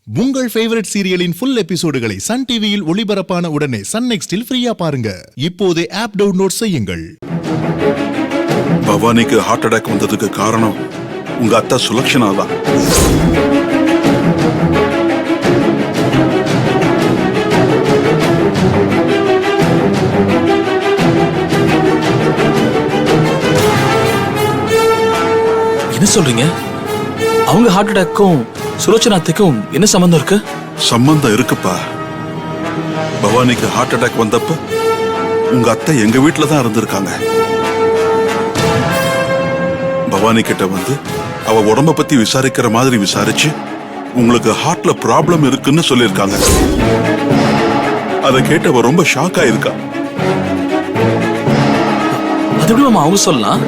உங்கள் favourite சீரியலின் full எபிசோடுகளை Sun டிவியில் ஒளிபரப்பான உடனே சன் நெக்ஸ்டில் ஃப்ரீயா பாருங்க. இப்போதே ஆப் டவுன்லோட் செய்யுங்கள். பவானிக்கு ஹார்ட் அட்டாக் வந்ததுக்கு காரணம் உங்க அத்தா சுலக்ஷனா தான். என்ன சொல்றீங்க? அவங்க ஹார்ட் அட்டாக்கும் சுலோச்சனாத்துக்கும் என்ன சம்பந்தம் இருக்கு? சம்பந்தம் இருக்குப்பா. பவானிக்கு ஹார்ட் அட்டாக் வந்தப்ப உங்க அத்தை எங்க வீட்டுல தான் இருந்திருக்காங்க. பவானி கிட்ட வந்து அவ உடம்ப பத்தி விசாரிக்கிற மாதிரி விசாரிச்சு உங்களுக்கு ஹார்ட்ல ப்ராப்ளம் இருக்குன்னு சொல்லிருக்காங்க. அதை கேட்டவ ரொம்ப ஷாக் ஆயிருக்கா. அது எப்படி மாமா அவங்க சொல்லலாம்?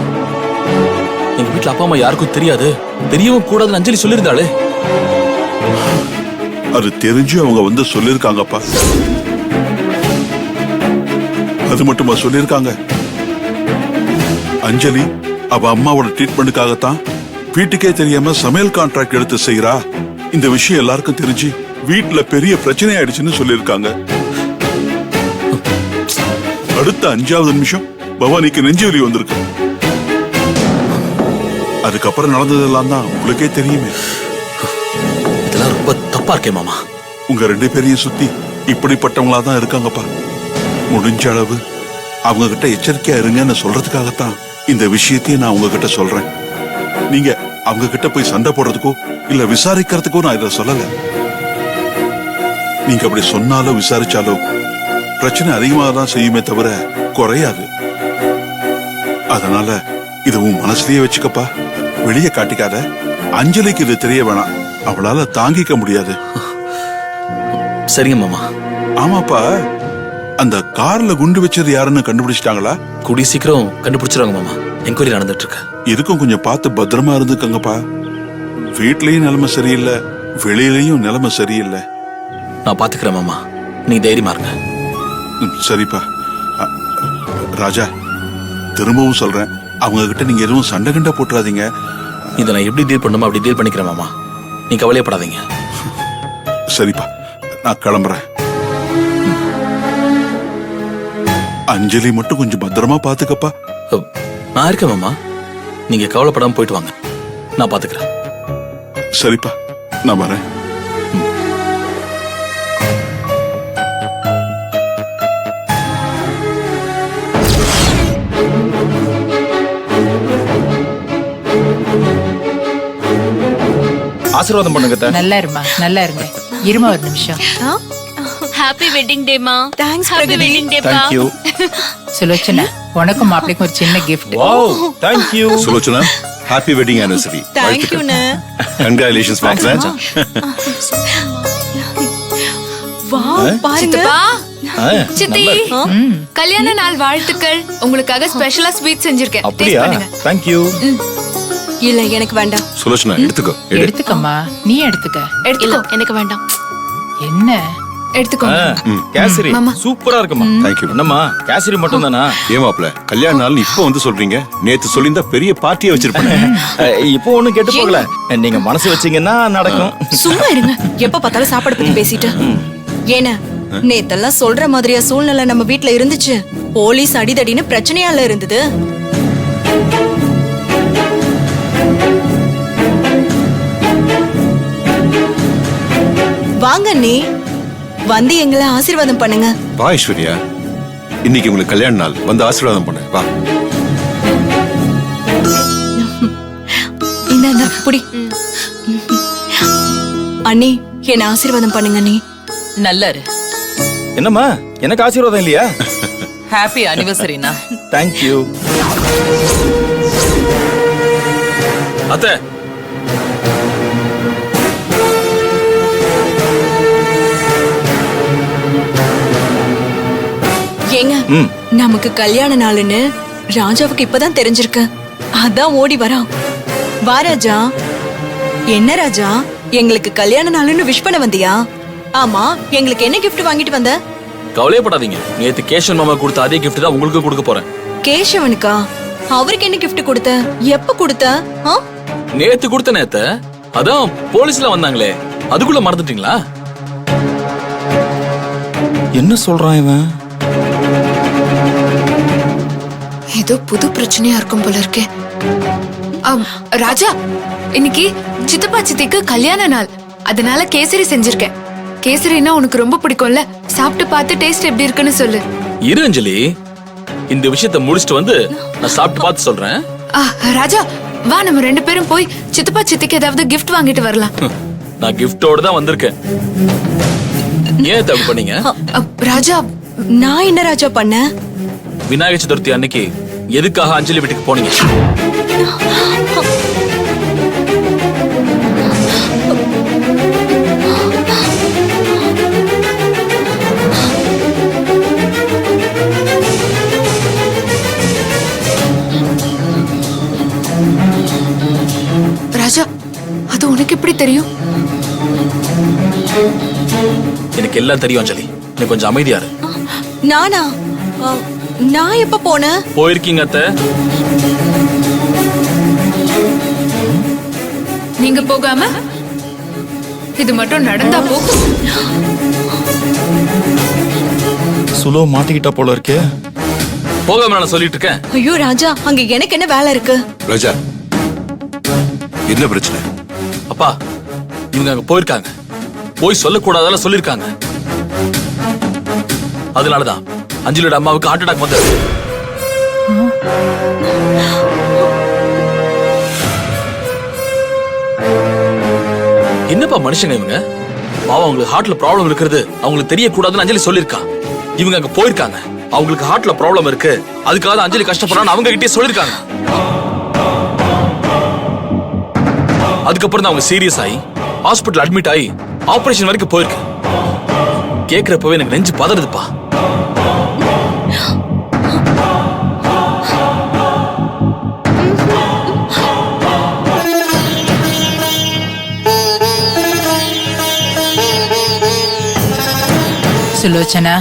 எங்க வீட்டுல அப்பா அம்மா யாருக்கும் தெரியாது, தெரியவும் கூடாதுன்னு அஞ்சலி சொல்லியிருந்தாளே. அது தெரிஞ்சு அவங்க வந்து சொல்லிருக்காங்கப்பா. அது மட்டுமா சொல்லிருக்காங்க? அஞ்சலி அவ அம்மாவோட ட்ரீட்மெண்ட்டுக்காகத்தான் வீட்டுக்கே தெரியாம சமையல் கான்ட்ராக்ட் எடுத்து செய்யறா. இந்த விஷயம் எல்லாருக்கும் தெரிஞ்சு வீட்டுல பெரிய பிரச்சனை ஆயிடுச்சுன்னு சொல்லிருக்காங்க. அடுத்த 5வது நிமிஷம் பவானிக்கு நெஞ்சு வலி வந்திருக்கு. அதுக்கப்புறம் நடந்ததெல்லாம் தான் உங்களுக்கே தெரியுமே. இதெல்லாம் ரொம்ப தப்பா இருக்கே மாமா. உங்க 2 பேரையும் சுத்தி இப்படிப்பட்டவங்களா தான் இருக்காங்கப்பா. முடிஞ்ச அளவு அவங்க கிட்ட எச்சரிக்கையா இருங்கன்னு சொல்றதுக்காகத்தான் இந்த விஷயத்தையும் நான் உங்ககிட்ட சொல்றேன். நீங்க அவங்க கிட்ட போய் சண்டை போடுறதுக்கோ இல்ல விசாரிக்கிறதுக்கோ நான் இதை சொல்லல. நீங்க அப்படி சொன்னாலோ விசாரிச்சாலோ பிரச்சனை அதிகமாக தான் செய்யுமே தவிர குறையாது. அதனால இது உன் மனசுலயே வச்சுக்கப்பா, வெளியே காட்டிக்காத. அஞ்சலிக்கு இது தெரிய வேணாம், அவளால தாங்கிக்க முடியாது. சரிங்க மாமா. ஆமாப்பா, அந்த கார்ல குண்டு வச்சது யாருன்னு கண்டுபிடிச்சிட்டாங்களா? கூடிய சீக்கிரம் கண்டுபிடிச்சிருவாங்க மாமா. என்கொயரி நடந்துட்டு இருக்கு. இதுக்கும் கொஞ்சம் பார்த்து பத்திரமா இருந்துக்கங்கப்பா. வீட்லயும் நிலைமை சரியில்லை, வெளியிலயும் நிலைமை சரியில்லை. நான் பாத்துக்கிறேன் மாமா, நீ தைரியமா இருங்க. சரிப்பா. ராஜா, திரும்பவும் சொல்றேன், அவங்க கிட்ட நீங்க எதுவும் சண்டை கண்ட போட்டுறாதீங்க. இதை நான் எப்படி டீல் பண்ணுமோ அப்படி டீல் பண்ணிக்கிறேன் மாமா, நீ கவலையப்படாதீங்க. சரிப்பா, நான் கிளம்புறேன். அஞ்சலி மட்டும் கொஞ்சம் பத்திரமா பாத்துக்கப்பா. நான் இருக்கேன் மாமா, நீங்க கவலைப்படாம போயிட்டு வாங்க, நான் பாத்துக்கிறேன். சரிப்பா, நான் வரேன். ஆசீர்வாதம் பண்ணுங்க. நல்லா இருமா, நல்லா இருங்க. இருமா ஒரு நிமிஷம். ஹாப்பி வெட்டிங் டே மா. தேங்க்ஸ் ஹாப்பி வெட்டிங் டே பா. Thank you. சுலோச்சனா, உனக்கும் மாப்பிளைக்கும் ஒரு சின்ன gift. Wow, thank you. Sulochana, happy wedding anniversary. Thank you ண்ணே. Congratulations Max. Wow, பாருங்க. சித்தி, கல்யாண நாள் வாழ்த்துக்கள். உங்களுக்காக ஸ்பெஷலா ஸ்வீட் செஞ்சிருக்கேன். அப்படியா? Thank you. இல்ல, எனக்கு வேண்டாம். சுலோச்சனா, எடுத்துக்கோ. எடுத்துக்கம்மா, நீ எடுத்துக்க. எடுத்துக்கோ. எனக்கு வேண்டாம். என்ன எடுத்துக்கோ. கேசரி சூப்பரா இருக்குமா. Thank you. என்னம்மா, கேசரி மட்டும் தானா? ஏமாப்ல, கல்யாண நாள் இப்ப வந்து சொல்றீங்க? நேத்து சொல்லியிருந்தா பெரிய பார்ட்டியை வச்சிருப்பேன். இப்போ ஒண்ணும் கெட்டு போகல, நீங்க மனசு வச்சீங்கன்னா நடக்கும். சும்மா இருங்க, எப்ப பார்த்தாலும் சாப்பாடு பத்தி பேசிட்டு. ஏன்னா நேத்தெல்லாம் சொல்ற மாதிரியா சூழ்நிலை நம்ம வீட்ல இருந்துச்சு? போலீஸ் அடிதடின்னு பிரச்சனையால இருந்தது. வாங்க நீ வந்து எங்களை ஆசீர்வாதம் பண்ணுங்க. வா ஐஸ்வர்யா, இன்னைக்கு உங்களுக்கு கல்யாண நாள், வந்து ஆசீர்வாதம் பண்ணு. வா. இந்த புடி அண்ணி, என்ன ஆசீர்வாதம் பண்ணுங்க நீ. நல்லா இரு. என்னம்மா, எனக்கு ஆசீர்வாதம் இல்லையா? ஹாப்பி அனிவர்சரினா. Thank you. அத்தை, ஏங்க, நமக்கு கல்யாண நாளுன்னு ராஜாவுக்கு இப்பதான் தெரிஞ்சிருக்கு. அதான் ஓடி வரான். வா ராஜா. என்ன ராஜா, எங்களுக்கு கல்யாண நாளுன்னு விஷ் பண்ண வந்தியா? ஆமா, எங்களுக்கு என்ன gift வாங்கிட்டு வந்த? கவலையப்படாதீங்க, நேத்து கேஷவன் மாமா கொடுத்த அதே gift தான் உங்களுக்கு கொடுக்க போறேன். கேஷவனுக்கா? அவருக்கு என்ன gift கொடுத்த? எப்ப கொடுத்த? நேத்து கொடுத்த நேத்த, அதான் போலீஸ்ல வந்தாங்களே. அதுக்குள்ள மறந்துட்டீங்களா? என்ன சொல்றான் இவன்? ஏதோ புது பிரச்சனையா இருக்கும் போல இருக்கே. ராஜா, இன்னைக்கு சித்தப்பா சித்திக்கு கல்யாண நாள், அதனால கேசரி செஞ்சிருக்கேன். கேசரினா உனக்கு ரொம்ப பிடிக்கும்ல, சாப்பிட்டு பார்த்து டேஸ்ட் எப்படி இருக்குன்னு சொல்லு. இரு அஞ்சலி, இந்த விஷயத்தை முடிச்சிட்டு வந்து நான் சாப்பிட்டு பார்த்து சொல்றேன். ராஜா வா, நம்ம 2 பேரும் போய் சித்தப்பா சித்திக்கு ஏதாவது கிஃப்ட் வாங்கிட்டு வரலாம். நான் கிஃப்டோட தான் வந்திருக்கேன். ஏன் தப்பு பண்ணீங்க? ராஜா, நான் என்ன ராஜா பண்ண? விநாயகர் சதுர்த்தி அன்னைக்கு எதுக்காக அஞ்சலி வீட்டுக்கு போனீங்க? ராஜா, அது உனக்கு எப்படி தெரியும்? எனக்கு எல்லாம் தெரியும் அஞ்சலி, நீ கொஞ்சம் அமைதியா இரு. நானா? நான் எப்ப போனேன்? போயிருக்கீங்க அத்தை. நீங்க போகாம இது மட்டும் நடந்தா போகும். சுலோ மாட்டிக்கிட்டா போல இருக்கே. போகாம நான் சொல்லிட்டு இருக்கேன். ஐயோ ராஜா, அங்க எனக்கு என்ன வேலை இருக்கு? ராஜா, என்ன பிரச்சனை? அப்பா, இவங்க அங்க போயிருக்காங்க, போய் சொல்லக்கூடாதால சொல்லிருக்காங்க. அதனாலதான் அஞ்சலியோட அம்மாவுக்கு ஹார்ட் அட்டாக் வந்தது. என்னப்பா மனுஷங்க இவங்க? பாவம், அவங்களுக்கு ஹார்ட்ல ப்ராப்ளம் இருக்கிறது அவங்களுக்கு தெரியக்கூடாதுன்னு அஞ்சலி சொல்லிருக்கா. இவங்க அங்க போயிருக்காங்க, அவங்களுக்கு ஹார்ட்ல ப்ராப்ளம் இருக்கு, அதுக்காக அஞ்சலி கஷ்டப்படுறான்னு அவங்க கிட்டே சொல்லிருக்காங்க. அதுக்கப்புறம் தான் அவங்க சீரியஸ் ஆகி ஹாஸ்பிட்டல் அட்மிட் ஆகி ஆபரேஷன் வரைக்கும் போயிருக்கு. கேக்குறப்பவே எனக்கு நெஞ்சு பதறுதுப்பா. சுலோச்சனா,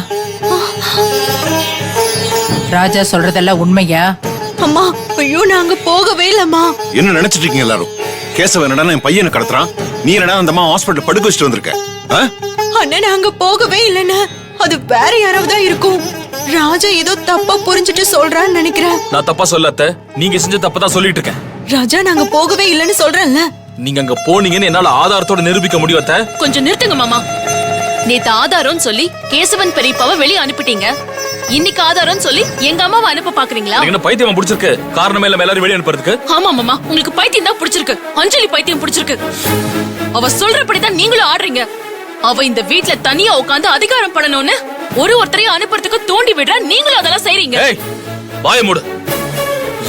ராஜா சொல்றதெல்லாம் உண்மையா? அம்மா, ஐயோ நாங்க போகவே இல்லம்மா. என்ன நினைச்சிட்டு இருக்கீங்க எல்லாரும்? கேசவ என்னடா என் பையனை கடத்துறான், நீ என்னடா அந்த அம்மா ஹாஸ்பிட்டல் படுக்க வச்சுட்டு வந்திருக்க? அண்ணா, நாங்க போகவே இல்லைன்னு. அது வேற யாராவது தான் இருக்கும். ராஜா ஏதோ தப்பா புரிஞ்சுட்டு சொல்றான்னு நினைக்கிறேன். நான் தப்பா சொல்ல அத்தை, நீங்க செஞ்ச தப்பா தான் சொல்லிட்டு இருக்கேன். ராஜா, நாங்க போகவே இல்லைன்னு சொல்றேன்ல. நீங்க அங்க போனீங்கன்னு என்னால ஆதாரத்தோட நிரூபிக்க முடியும் அத்தை. கொஞ்சம் நிறுத்துங்க மாமா. நேத்து ஆதாரம் சொல்லி கேசவன் பெரியப்பாவை வெளியே அனுப்பிட்டீங்க. இன்னைக்கு ஆதாரம் சொல்லி எங்க அம்மாவை அனுப்ப பாக்குறீங்களா? என்ன பைத்தியமா பிடிச்சிருக்கு? காரணமே இல்ல எல்லாரும் வெளியே அனுப்புறதுக்கு. ஆமா மாமா, உங்களுக்கு பைத்தியம் தான் பிடிச்சிருக்கு. அஞ்சலி பைத்தியம் பிடிச்சிருக்கு. அவ சொல்றபடிதான் நீங்களும் ஆடுறீங்க. அவ இந்த வீட்ல தனியா உட்கார்ந்து அதிகாரம் பண்ணணும்னு ஒருத்தரையும் அனுப்புறதுக்கு தூண்டி விடுற, நீங்களும் அதெல்லாம் செய்றீங்க. ஏய், வாய மூடு.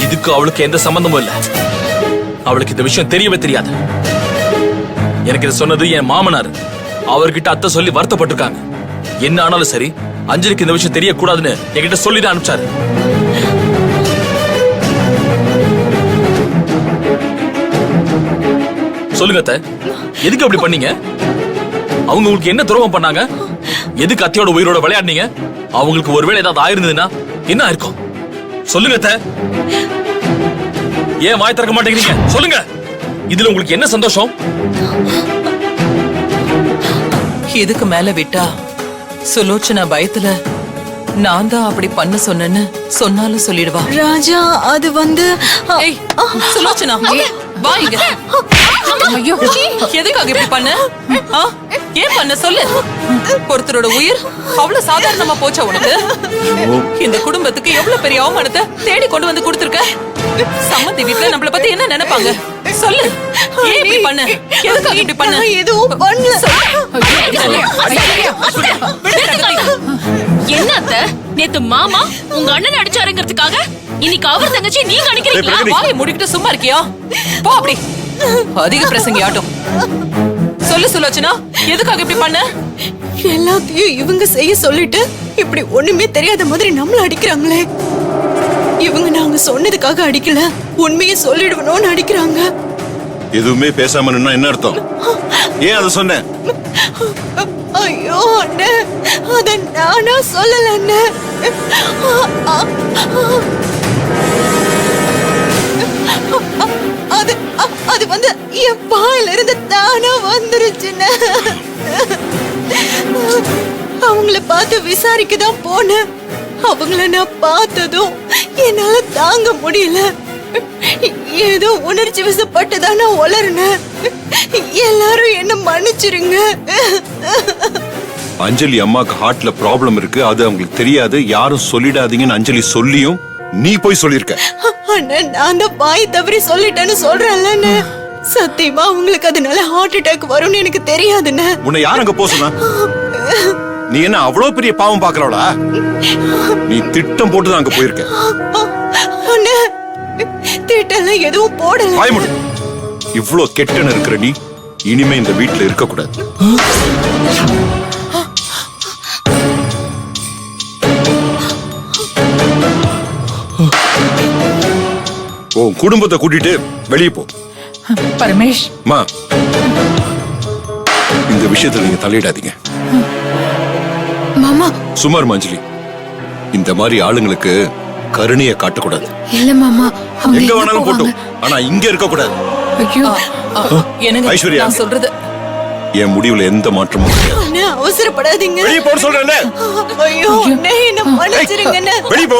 இதுக்கு அவளுக்கு எந்த சம்பந்தமும் இல்ல. அவளுக்கு இந்த விஷயம் தெரியவே தெரியாது. எனக்கு இது சொன்னது என் மாமனார். அவர்கிட்ட அத்தை சொல்லி வருத்தப்பட்டிருக்காங்க. என்ன ஆனாலும் சரி, அஞ்சலிக்கு இந்த விஷயம் தெரியக்கூடாதுன்னு என்கிட்ட சொல்லிதான் அனுப்பிச்சாரு. சொல்லுங்க அத்தை, எதுக்கு அப்படி பண்ணீங்க? அவங்க உங்களுக்கு என்ன துரோகம் பண்ணாங்க? எதுக்கு அத்தையோட உயிரோட விளையாடுனீங்க? அவங்களுக்கு ஒருவேளை ஏதாவது ஆயிருந்ததுன்னா என்ன இருக்கும்? சொல்லுங்க அத்தை. ஏன் வாய் திறக்க மாட்டேங்கிறீங்க? சொல்லுங்க. இதுல உங்களுக்கு என்ன சந்தோஷம்? இதுக்கு மேல விட்டா சுலோச்சனா பயத்துல நான் தான் அப்படி பண்ண சொன்னேன்னு சொன்னாலும் சொல்லிடுவா. ராஜா, அது வந்து ஏய் சுலோச்சனா, வா இங்க. ஐயோ, எதுக்காக இப்படி பண்ண? ஏன் பண்ண சொல்லு. ஒருத்தரோட உயிர் அவ்வளவு சாதாரணமா போச்சா உனக்கு? இந்த குடும்பத்துக்கு எவ்வளவு பெரிய அவமானத்தை தேடி கொண்டு வந்து கொடுத்திருக்க. சம்மந்தி வீட்டுல நம்மள பத்தி என்ன நினைப்பாங்க? சொல்லு, ஏன் இப்படி பண்ண? எதுக்காக இப்படி பண்ண? எதுவும் பண்ணல. என்ன அத்தை, நேத்து மாமா உங்க அண்ணன் அடிச்சாருங்கிறதுக்காக இன்னைக்கு அவர் தங்கச்சி நீங்க அடிக்கிறீங்களா? வாயை முடிக்கிட்டு சும்மா இருக்கியா? போ அப்படி. அதிக பிரசங்கி ஆட்டும். சொல்லு சுலோச்சனா, எதுக்காக இப்படி பண்ண? எல்லாத்தையும் இவங்க செய்ய சொல்லிட்டு இப்படி ஒண்ணுமே தெரியாத மாதிரி நம்மள அடிக்கிறாங்களே. இவங்க நாங்க சொன்னதுக்காக அடிக்கல, உண்மையை சொல்லிடுவணும்னு அடிக்கிறாங்க. எதுவுமே பேசாம நின்னா என்ன அர்த்தம்? ஏன் அதை சொன்ன? ஐயோ அண்ணே, அத நானா சொல்லல அண்ணே. அது அது வந்து என் வாயில இருந்து தானா வந்துருச்சுன்னு. அவங்கள பார்த்து விசாரிக்க தான் போனேன். அவங்கள நான் பார்த்ததும் என்னால தாங்க முடியல. ஏதோ உணர்ச்சி வசப்பட்டுதான் நான் உளறினேன். எல்லாரும் என்ன மன்னிச்சிருங்க. அஞ்சலி அம்மாக்கு ஹார்ட்ல ப்ராப்ளம் இருக்கு, அது அவங்களுக்கு தெரியாது, யாரும் சொல்லிடாதீங்கன்னு அஞ்சலி சொல்லியும் நீ போய் சொல்லிருக்க. அண்ணா, நான் தான் வாய் தவறி சொல்லிட்டேன்னு சொல்றேன்ல. சத்தியமா உங்களுக்கு அதனால ஹார்ட் அட்டாக் வரும்னு எனக்கு தெரியாதுன்னு. உன்னை யார் அங்க போக சொன்னா? நீ என்ன அவ்வளவு பெரிய பாவம் பாக்குறவளா? நீ திட்டம் போட்டுதான் அங்க போயிருக்க. அண்ணா, திட்டெல்லாம் எதுவும் போடல. வாய் மூடு. இவ்ளோ கெட்டன இருக்கிற நீ இனிமே இந்த வீட்டுல இருக்க கூடாது. உன் குடும்பத்தை கூட்டிட்டு வெளியே போ. பரமேஷ், மா, இந்த விஷயத்துல நீங்க தலையிடாதீங்க. மாமா. சுமார் மஞ்சளி, இந்த மாதிரி ஆளுங்களுக்கு கருணைய காட்டக்கூடாது. இல்ல மாமா, அவங்க எங்க எங்க வேணாலும் போட்டும், போவாங்க? ஆனா இங்க இருக்க கூடாது. ஐயோ, எனக்கு ஐஸ்வர்யா. நான் சொல்றது என் முடிவுல எந்த மாற்றமும் கிடையாது. அண்ணா, அவசரப்படாதீங்க. வெளியே போன்னு சொல்றேன்ல. ஐயோ, அண்ணா, என்ன மன்னிச்சிருங்கண்ணே. வெளியே போ.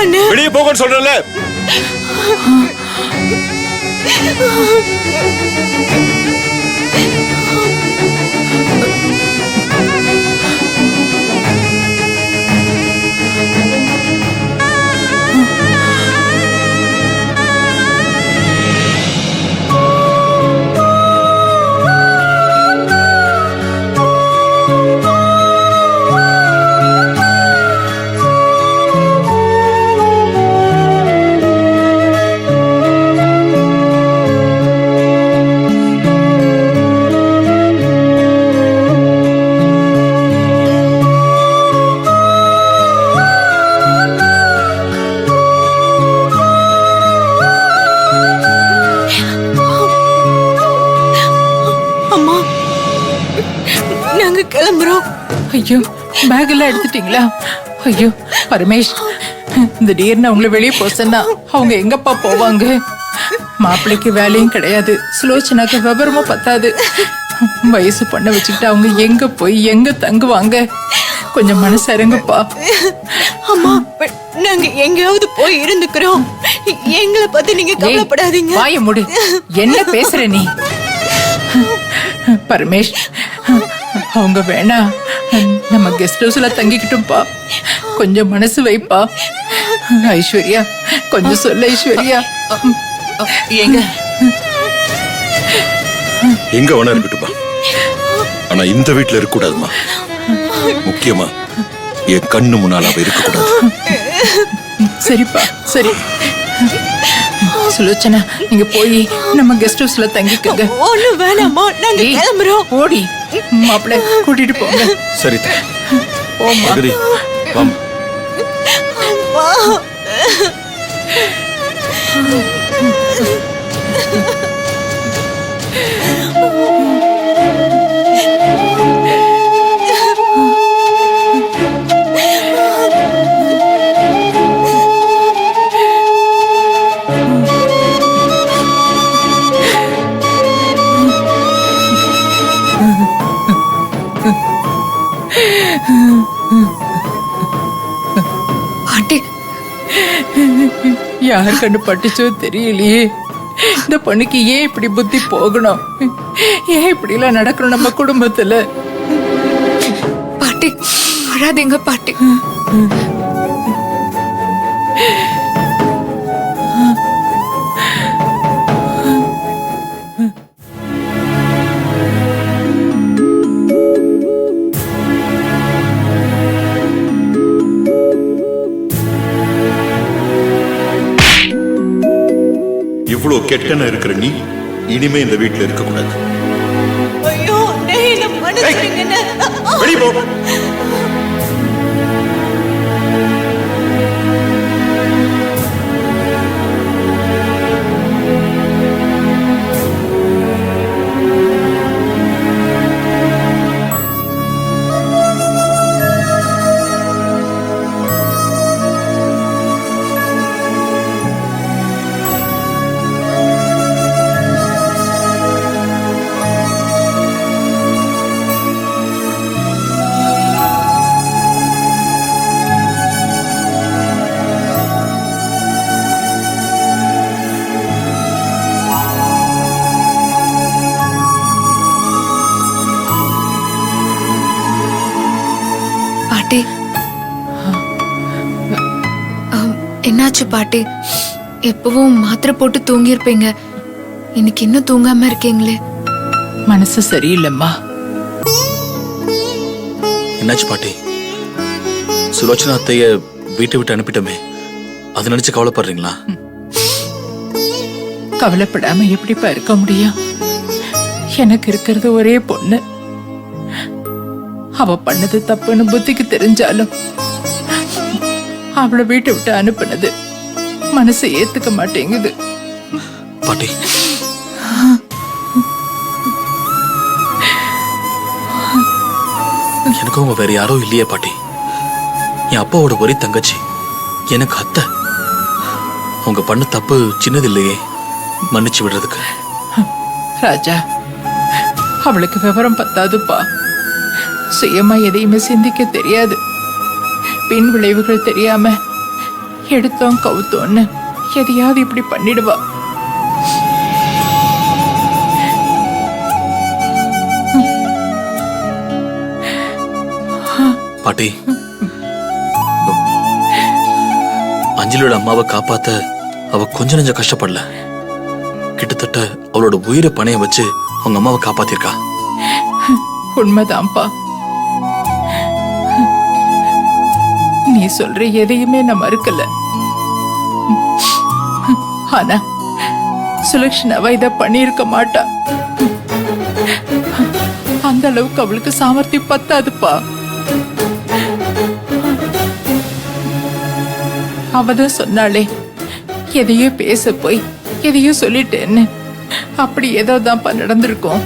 அண்ணா, வெளியே போகன்னு சொல்றேன்ல. அம்மா, நாங்க கிளம்புறோம். ஐயோ, பேக் எல்லாம் எடுத்துட்டீங்களா? ஐயோ பரமேஷ், திடீர்னு அவங்கள வெளியே போக சொன்னா அவங்க எங்கப்பா போவாங்க? மாப்பிள்ளைக்கு வேலையும் கிடையாது, சுலோச்சனாக்கு விவரமும் பத்தாது. வயசு பண்ண வச்சுக்கிட்டு அவங்க எங்க போய் எங்க தங்குவாங்க? கொஞ்சம் மனசு இறங்குப்பா. அம்மா, நாங்க எங்கேயாவது போய் இருந்துக்கிறோம். எங்களை பத்தி நீங்க கவலைப்படாதீங்க. வாய மூடு. என்ன பேசுற நீ? பரமேஷ், அவங்க வேணா நம்ம கெஸ்ட் ஹவுஸ்ல தங்கிக்கிட்டோம்ப்பா. கொஞ்சம் மனசு வைப்பா. ஐஸ்வர்யா, கொஞ்சம் சொல்ல ஐஸ்வர்யா. எங்க எங்க வேணா இருக்கட்டுமா, ஆனா இந்த வீட்டுல இருக்க கூடாதுமா. முக்கியமா என் கண்ணு முன்னால அவ இருக்க கூடாது. சரிப்பா, சரி. சுலோச்சனா, நீங்க போய் நம்ம கெஸ்ட் ஹவுஸ்ல தங்கிக்கங்க. ஒண்ணு வேணாமா, நாங்க ஏய், கிளம்புறோம். ஓடி மாப்பிள்ளை கூட்டிட்டு போங்க. சரி போமா. அகதி, வாம்மா. வா. பாட்டி, யார் கண்டு பட்டுச்சோ தெரியலையே. இந்த பொண்ணுக்கு ஏன் இப்படி புத்தி போகணும்? ஏன் இப்படி எல்லாம் நடக்கணும் நம்ம குடும்பத்துல? பாட்டி அழாதீங்க பாட்டி. இவ்வளவு கெட்டன இருக்கிற நீ இனிமே இந்த வீட்டுல இருக்க கூடாது. ஐயோ, டேய், என்ன மன்னிச்சிருங்கண்ணே. வெளியே போ. என்னாச்சு பாட்டி? எப்பவும் மாத்திரை போட்டு தூங்கி இருப்பீங்க, இன்னைக்கு இன்னும் தூங்காம இருக்கீங்களே? மனசு சரியில்லைம்மா. என்னாச்சு பாட்டி? சுலோச்சனா அத்தைய வீட்டை விட்டு அனுப்பிட்டோமே, அதை நினைச்சு கவலைப்படுறீங்களா? கவலைப்படாம எப்படிப்பா இருக்க முடியும்? எனக்கு இருக்கிறது ஒரே பொண்ணு. அவ பண்ணது தப்புன்னு புத்திக்கு தெரிஞ்சாலும் அவளை வீட்டை விட்டு அனுப்புனது மனசு ஏத்துக்க மாட்டேங்குது. பாட்டி, எனக்கும் அவங்க வேற யாரும் இல்லையே பாட்டி. என் அப்பாவோட ஒரே தங்கச்சி, எனக்கு அத்தை. அவங்க பண்ண தப்பு சின்னது இல்லையே, மன்னிச்சு விடுறதுக்கு. ராஜா, அவளுக்கு விவரம் பத்தாதுப்பா. சுயமா எதையுமே சிந்திக்க தெரியாது. பின் விளைவுகள் தெரியாம எடுத்தோம் கவுத்தோன்னு எதையாவது இப்படி பண்ணிடுவா. பாட்டி, அஞ்சலியோட அம்மாவை காப்பாத்த அவ கொஞ்ச நெஞ்ச கஷ்டப்படல. கிட்டத்தட்ட அவளோட உயிரை பணைய வச்சு அவங்க அம்மாவை காப்பாத்திருக்கா. உண்மைதான்ப்பா. நீ சொல்ற எதையுமே நான் மறுக்கல. ஆனா சுலக்ஷனாவா இத பண்ணிருக்க மாட்டா. அந்த அளவுக்கு அவளுக்கு சாமர்த்தியம் பத்தாதுப்பா. அவதான் சொன்னாளே, எதையோ பேச போய் எதையோ சொல்லிட்டேன்னு. அப்படி ஏதோதான்ப்பா நடந்திருக்கும்.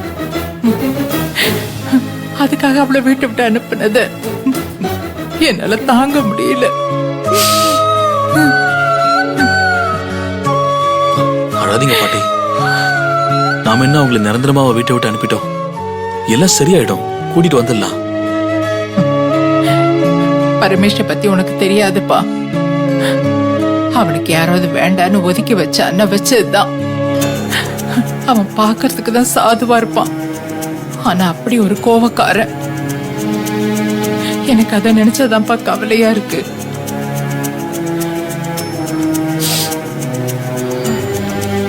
அதுக்காக அவளை வீட்டை விட்டு அனுப்புனத என்னால தாங்க முடியல. அழாதீங்க பாட்டி. நாம என்ன அவங்களை நிரந்தரமா வீட்டை விட்டு அனுப்பிட்டோம். எல்லாம் சரியாயிடும், கூட்டிட்டு வந்துடலாம். பரமேஷ பத்தி உனக்கு தெரியாதுப்பா. அவனுக்கு யாராவது வேண்டான்னு ஒதுக்கி வச்சான்னு வச்சதுதான். அவன் பாக்குறதுக்கு தான் சாதுவா இருப்பான், ஆனா அப்படி ஒரு கோவக்காரன். எனக்கு அதை நினைச்சதான்ப்பா கவலையா இருக்கு.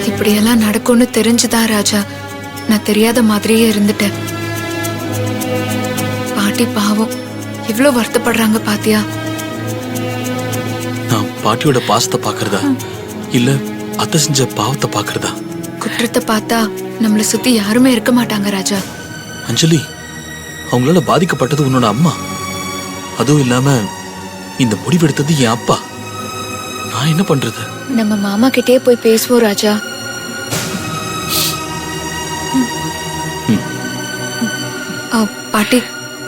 இப்படியெல்லாம் நடக்கும்னு தெரிஞ்சுதான் ராஜா நான் தெரியாத மாதிரியே இருந்துட்டேன். பாட்டி பாவம் எவ்வளவு வருத்தப்படுறாங்க பாத்தியா? நான் பாட்டியோட பாசத்தை பாக்குறதா இல்ல அத்தை செஞ்ச பாவத்தை பாக்குறதா? குற்றத்தை பார்த்தா நம்மள சுத்தி யாருமே இருக்க மாட்டாங்க ராஜா. அஞ்சலி, அவங்களால பாதிக்கப்பட்டது உன்னோட அம்மா. அதுவும் இல்லாம இந்த முடிவெடுத்தது என் அப்பா. நான் என்ன பண்றது? நம்ம மாமா கிட்டே போய் பேசுவோம் ராஜா. பாட்டி,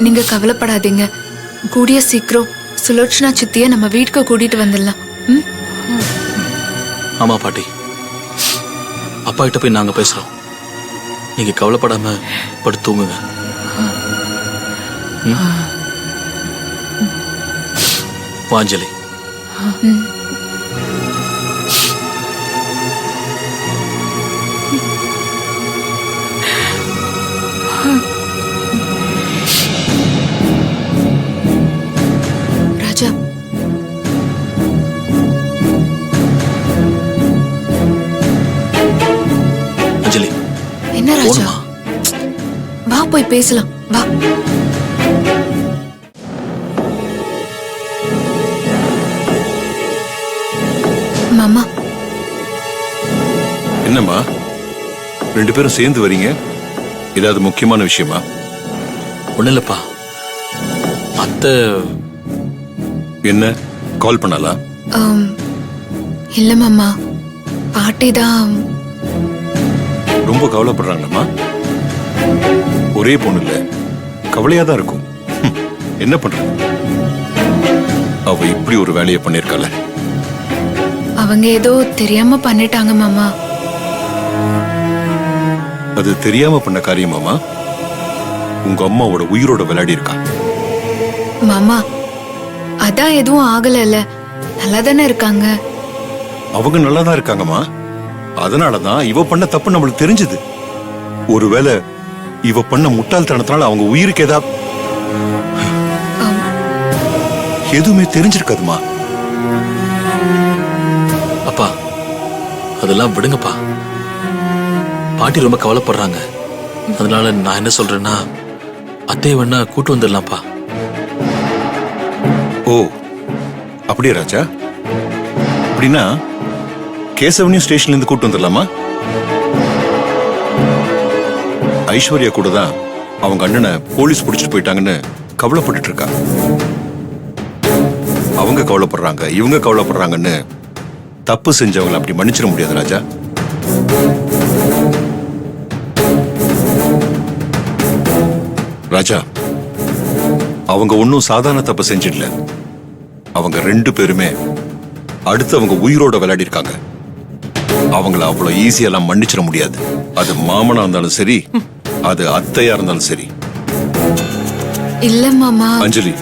நீங்க கவலைப்படாதீங்க. கூடிய சீக்கிரம் சுலோச்சனா சித்திய நம்ம வீட்டுக்கு கூட்டிட்டு வந்துடலாம். ஆமா பாட்டி, அப்பா கிட்ட போய் நாங்க பேசுறோம். நீங்க கவலைப்படாம படுத்து தூங்குங்க. வாஞ்சலி. ராஜா, அஞ்சலி, என்ன ராஜா? போணுமா? வா போய் பேசலாம், வா. மாமா, என்னம்மா ரெண்டு பேரும் சேர்ந்து வரீங்க? ஏதாவது முக்கியமான விஷயமா? ஒண்ணு இல்லப்பா, அத்தை என்ன கால் பண்ணாலா? இல்ல மாமா, பாட்டி தான். ரொம்ப கவலைப்படுறாங்களம்மா? ஒரே பொண்ணு இல்ல, கவலையா தான் இருக்கும். என்ன பண்றது? அவ இப்படி ஒரு வேலையை பண்ணிருக்கால. அவங்க ஏதோ தெரியாம பண்ணிட்டாங்க மாமா. அது தெரியாம பண்ண காரியமாமா? உங்க அம்மாவோட உயிரோட விளையாடி இருக்கா. மாமா, அதான் எதுவும் ஆகல, நல்லா தானே இருக்காங்க. அவங்க நல்லா தான் இருக்காங்கம்மா. அதனாலதான் இவ பண்ண தப்பு நம்மளுக்கு தெரிஞ்சது. ஒருவேளை இவ பண்ண முட்டாள்தனத்தினால அவங்க உயிருக்கு எதுவுமே தெரிஞ்சிருக்காதுமா. அதெல்லாம் விடுங்கப்பா. பாட்டி ரொம்ப கவலைப்படுறாங்க. அதனால நான் என்ன சொல்றேன்னா, அத்தையை வேணா கூட்டு வந்துடலாம்ப்பா. ஓ அப்படியே ராஜா, அப்படின்னா கேசவனையும் ஸ்டேஷன்ல இருந்து கூட்டு வந்துடலாமா? ஐஸ்வர்யா கூட தான் அவங்க அண்ணனை போலீஸ் பிடிச்சிட்டு போயிட்டாங்கன்னு கவலைப்பட்டுட்டு இருக்கா. அவங்க கவலைப்படுறாங்க, இவங்க கவலைப்படுறாங்கன்னு தப்பு செஞ்சவங்களை அப்படி மன்னிச்சிட முடியாது ராஜா. ராஜா, அவங்க ஒன்னும் சாதாரண தப்பு செஞ்சிடல. அவங்க 2 பேருமே அடுத்து அவங்க உயிரோட விளையாடி இருக்காங்க. அவங்கள அவ்வளவு ஈஸியெல்லாம் மன்னிச்சிட முடியாது. அது மாமனா இருந்தாலும் சரி, அது அத்தையா இருந்தாலும் சரி. இல்ல மாமா. அஞ்சலி,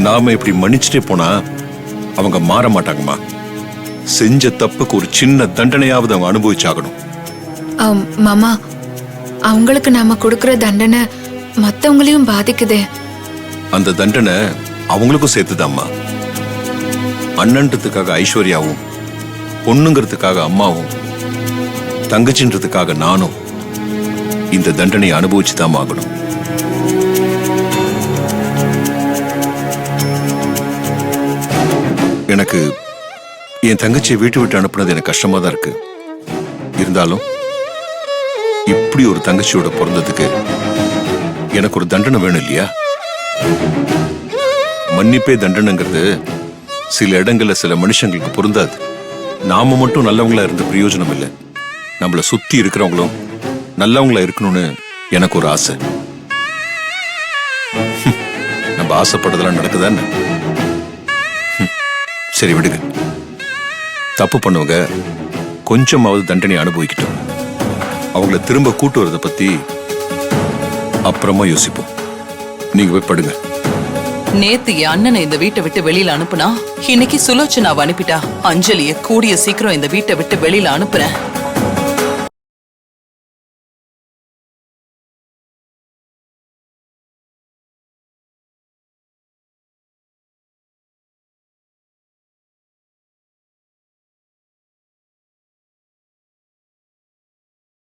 நாம இப்படி மன்னிச்சுட்டே போனா அவங்க மாற மாட்டாங்கம்மா. செஞ்ச தப்புக்கு ஒரு சின்ன தண்டனையாவது அவங்க அனுபவிச்சாகணும். மாமா, அவங்களுக்கு நாம கொடுக்கிற தண்டனை மத்தவங்களையும் பாதிக்குதே. அந்த தண்டனை அவங்களுக்கும் சேர்த்துதாம்மா. அண்ணன்றதுக்காக ஐஸ்வர்யாவும், பொண்ணுங்கிறதுக்காக அம்மாவும், தங்கச்சின்றதுக்காக நானும் இந்த தண்டனையை அனுபவிச்சுதான் ஆகணும். எனக்கு என் தங்கச்சியை வீட்டு விட்டு அனுப்புனது எனக்கு கஷ்டமா தான் இருக்கு. இருந்தாலும் இப்படி ஒரு தங்கச்சியோட பிறந்ததுக்கு எனக்கு ஒரு தண்டனை வேணும் இல்லையா? மன்னிப்பே தண்டனைங்கிறது சில இடங்கள்ல சில மனுஷங்களுக்கு பொருந்தாது. நாம மட்டும் நல்லவங்களா இருந்த பிரயோஜனம் இல்லை. நம்மள சுத்தி இருக்கிறவங்களும் நல்லவங்களா இருக்கணும்னு எனக்கு ஒரு ஆசை. நம்ம ஆசைப்பட்டதெல்லாம் நடக்குதான்னு? சரி விடுங்க. தப்பு பண்ணுவங்க கொஞ்சமாவது தண்டனை அனுபவிக்கிட்டோம். அவங்கள திரும்ப கூட்டு வரதை பத்தி அப்புறமா யோசிப்போம். நீங்க போய் படுங்க. நேத்து என் அண்ணனை இந்த வீட்டை விட்டு வெளியில அனுப்புனா, இன்னைக்கு சுலோச்சனாவை அனுப்பிட்டா. அஞ்சலிய கூடிய சீக்கிரம் இந்த வீட்டை விட்டு வெளியில அனுப்புறேன்.